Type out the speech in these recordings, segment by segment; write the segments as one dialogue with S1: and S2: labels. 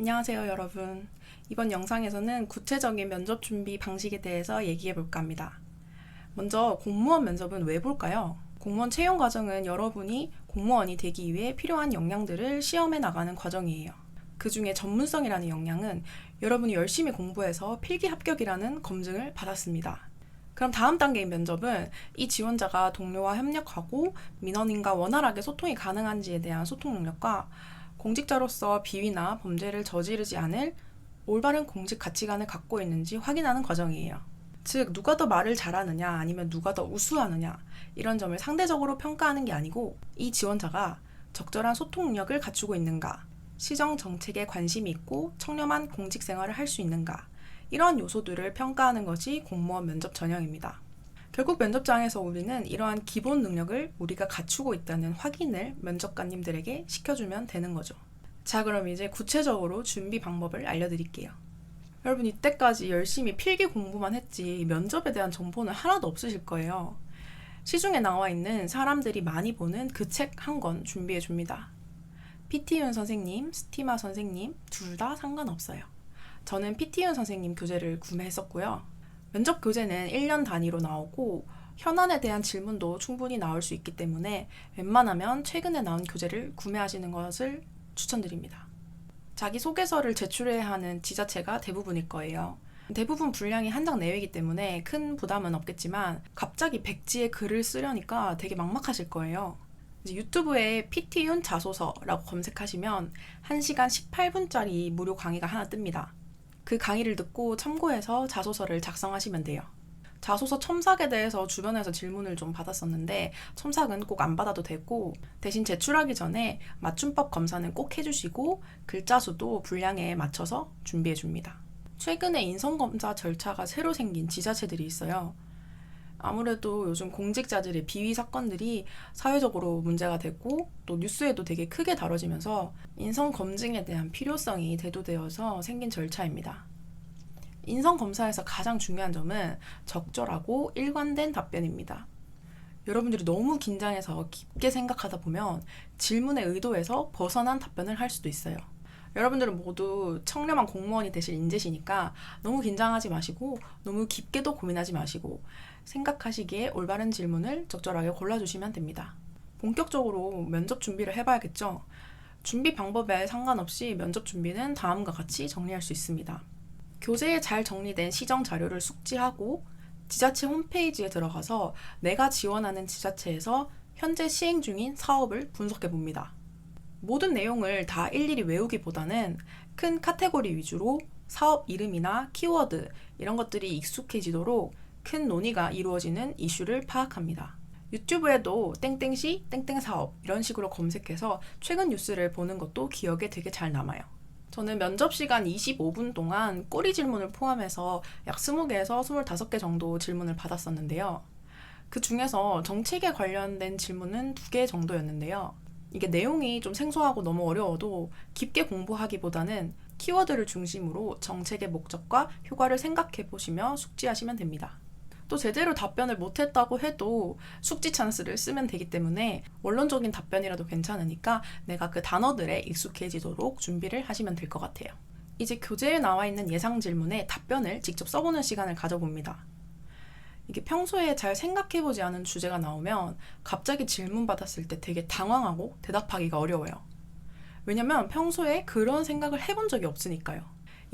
S1: 안녕하세요, 여러분. 이번 영상에서는 구체적인 면접 준비 방식에 대해서 얘기해 볼까 합니다. 먼저 공무원 면접은 왜 볼까요? 공무원 채용 과정은 여러분이 공무원이 되기 위해 필요한 역량들을 시험해 나가는 과정이에요. 그 중에 전문성이라는 역량은 여러분이 열심히 공부해서 필기 합격이라는 검증을 받았습니다. 그럼 다음 단계인 면접은 이 지원자가 동료와 협력하고 민원인과 원활하게 소통이 가능한지에 대한 소통 능력과 공직자로서 비위나 범죄를 저지르지 않을 올바른 공직 가치관을 갖고 있는지 확인하는 과정이에요. 즉, 누가 더 말을 잘하느냐 아니면 누가 더 우수하느냐 이런 점을 상대적으로 평가하는 게 아니고 이 지원자가 적절한 소통 능력을 갖추고 있는가, 시정 정책에 관심이 있고 청렴한 공직 생활을 할 수 있는가 이러한 요소들을 평가하는 것이 공무원 면접 전형입니다. 결국 면접장에서 우리는 이러한 기본 능력을 우리가 갖추고 있다는 확인을 면접관님들에게 시켜주면 되는 거죠. 자, 그럼 이제 구체적으로 준비 방법을 알려드릴게요. 여러분, 이때까지 열심히 필기 공부만 했지 면접에 대한 정보는 하나도 없으실 거예요. 시중에 나와 있는 사람들이 많이 보는 그 책 한 권 준비해 줍니다. 피티윤 선생님, 스티마 선생님 둘 다 상관없어요. 저는 피티윤 선생님 교재를 구매했었고요. 면접 교재는 1년 단위로 나오고 현안에 대한 질문도 충분히 나올 수 있기 때문에 웬만하면 최근에 나온 교재를 구매하시는 것을 추천드립니다. 자기소개서를 제출해야 하는 지자체가 대부분일 거예요. 대부분 분량이 한 장 내외이기 때문에 큰 부담은 없겠지만 갑자기 백지에 글을 쓰려니까 되게 막막하실 거예요. 이제 유튜브에 피티윤 자소서라고 검색하시면 1시간 18분짜리 무료 강의가 하나 뜹니다. 그 강의를 듣고 참고해서 자소서를 작성하시면 돼요. 자소서 첨삭에 대해서 주변에서 질문을 좀 받았었는데 첨삭은 꼭 안 받아도 되고 대신 제출하기 전에 맞춤법 검사는 꼭 해주시고 글자 수도 분량에 맞춰서 준비해 줍니다. 최근에 인성검사 절차가 새로 생긴 지자체들이 있어요. 아무래도 요즘 공직자들의 비위 사건들이 사회적으로 문제가 됐고 또 뉴스에도 되게 크게 다뤄지면서 인성검증에 대한 필요성이 대두되어서 생긴 절차입니다. 인성검사에서 가장 중요한 점은 적절하고 일관된 답변입니다. 여러분들이 너무 긴장해서 깊게 생각하다 보면 질문의 의도에서 벗어난 답변을 할 수도 있어요. 여러분들은 모두 청렴한 공무원이 되실 인재시니까 너무 긴장하지 마시고 너무 깊게도 고민하지 마시고 생각하시기에 올바른 질문을 적절하게 골라주시면 됩니다. 본격적으로 면접 준비를 해봐야겠죠? 준비 방법에 상관없이 면접 준비는 다음과 같이 정리할 수 있습니다. 교재에 잘 정리된 시정 자료를 숙지하고 지자체 홈페이지에 들어가서 내가 지원하는 지자체에서 현재 시행 중인 사업을 분석해 봅니다. 모든 내용을 다 일일이 외우기보다는 큰 카테고리 위주로 사업 이름이나 키워드 이런 것들이 익숙해지도록 큰 논의가 이루어지는 이슈를 파악합니다. 유튜브에도 땡땡시 땡땡사업 이런 식으로 검색해서 최근 뉴스를 보는 것도 기억에 되게 잘 남아요. 저는 면접 시간 25분 동안 꼬리 질문을 포함해서 약 20개에서 25개 정도 질문을 받았었는데요. 그 중에서 정책에 관련된 질문은 2개 정도였는데요. 이게 내용이 좀 생소하고 너무 어려워도 깊게 공부하기보다는 키워드를 중심으로 정책의 목적과 효과를 생각해 보시며 숙지하시면 됩니다. 또 제대로 답변을 못했다고 해도 숙지 찬스를 쓰면 되기 때문에 원론적인 답변이라도 괜찮으니까 내가 그 단어들에 익숙해지도록 준비를 하시면 될 것 같아요. 이제 교재에 나와 있는 예상 질문에 답변을 직접 써보는 시간을 가져봅니다. 이게 평소에 잘 생각해보지 않은 주제가 나오면 갑자기 질문 받았을 때 되게 당황하고 대답하기가 어려워요. 왜냐면 평소에 그런 생각을 해본 적이 없으니까요.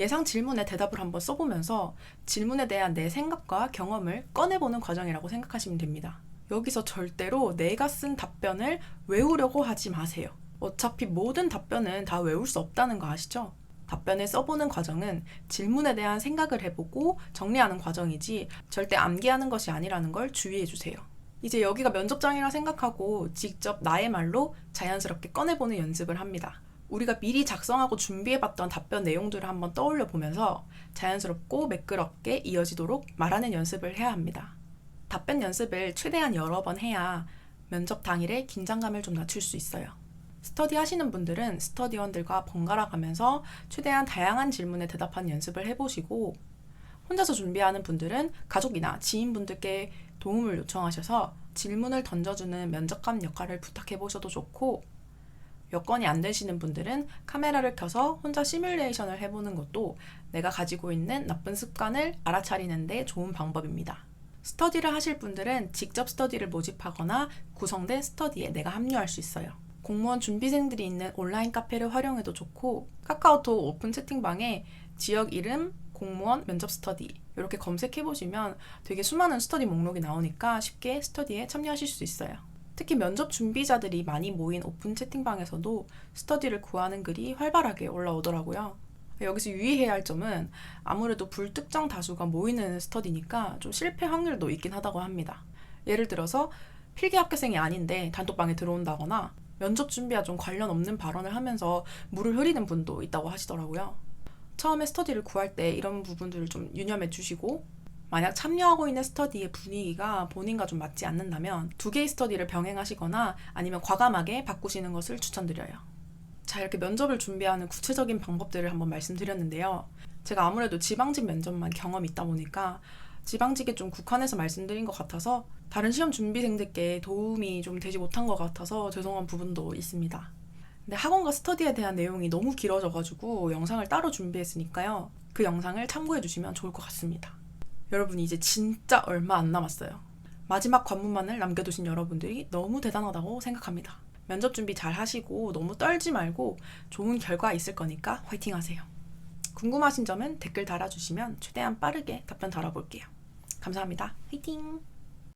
S1: 예상 질문에 대답을 한번 써보면서 질문에 대한 내 생각과 경험을 꺼내보는 과정이라고 생각하시면 됩니다. 여기서 절대로 내가 쓴 답변을 외우려고 하지 마세요. 어차피 모든 답변은 다 외울 수 없다는 거 아시죠? 답변을 써보는 과정은 질문에 대한 생각을 해보고 정리하는 과정이지 절대 암기하는 것이 아니라는 걸 주의해주세요. 이제 여기가 면접장이라 생각하고 직접 나의 말로 자연스럽게 꺼내보는 연습을 합니다. 우리가 미리 작성하고 준비해봤던 답변 내용들을 한번 떠올려 보면서 자연스럽고 매끄럽게 이어지도록 말하는 연습을 해야 합니다. 답변 연습을 최대한 여러 번 해야 면접 당일에 긴장감을 좀 낮출 수 있어요. 스터디 하시는 분들은 스터디원들과 번갈아 가면서 최대한 다양한 질문에 대답하는 연습을 해보시고 혼자서 준비하는 분들은 가족이나 지인분들께 도움을 요청하셔서 질문을 던져주는 면접관 역할을 부탁해보셔도 좋고 여건이 안 되시는 분들은 카메라를 켜서 혼자 시뮬레이션을 해보는 것도 내가 가지고 있는 나쁜 습관을 알아차리는 데 좋은 방법입니다. 스터디를 하실 분들은 직접 스터디를 모집하거나 구성된 스터디에 내가 합류할 수 있어요. 공무원 준비생들이 있는 온라인 카페를 활용해도 좋고, 카카오톡 오픈 채팅방에 지역 이름, 공무원 면접 스터디 이렇게 검색해보시면 되게 수많은 스터디 목록이 나오니까 쉽게 스터디에 참여하실 수 있어요. 특히 면접 준비자들이 많이 모인 오픈 채팅방에서도 스터디를 구하는 글이 활발하게 올라오더라고요. 여기서 유의해야 할 점은 아무래도 불특정 다수가 모이는 스터디니까 좀 실패 확률도 있긴 하다고 합니다. 예를 들어서 필기 합격생이 아닌데 단톡방에 들어온다거나 면접 준비와 좀 관련 없는 발언을 하면서 물을 흐리는 분도 있다고 하시더라고요. 처음에 스터디를 구할 때 이런 부분들을 좀 유념해 주시고, 만약 참여하고 있는 스터디의 분위기가 본인과 좀 맞지 않는다면 2개의 스터디를 병행하시거나 아니면 과감하게 바꾸시는 것을 추천드려요. 자, 이렇게 면접을 준비하는 구체적인 방법들을 한번 말씀드렸는데요. 제가 아무래도 지방직 면접만 경험이 있다 보니까 지방직에 좀 국한해서 말씀드린 것 같아서 다른 시험 준비생들께 도움이 좀 되지 못한 것 같아서 죄송한 부분도 있습니다. 근데 학원과 스터디에 대한 내용이 너무 길어져가지고 영상을 따로 준비했으니까요. 그 영상을 참고해 주시면 좋을 것 같습니다. 여러분, 이제 진짜 얼마 안 남았어요. 마지막 관문만을 남겨두신 여러분들이 너무 대단하다고 생각합니다. 면접 준비 잘 하시고 너무 떨지 말고 좋은 결과 있을 거니까 화이팅 하세요. 궁금하신 점은 댓글 달아주시면 최대한 빠르게 답변 달아볼게요. 감사합니다. 화이팅!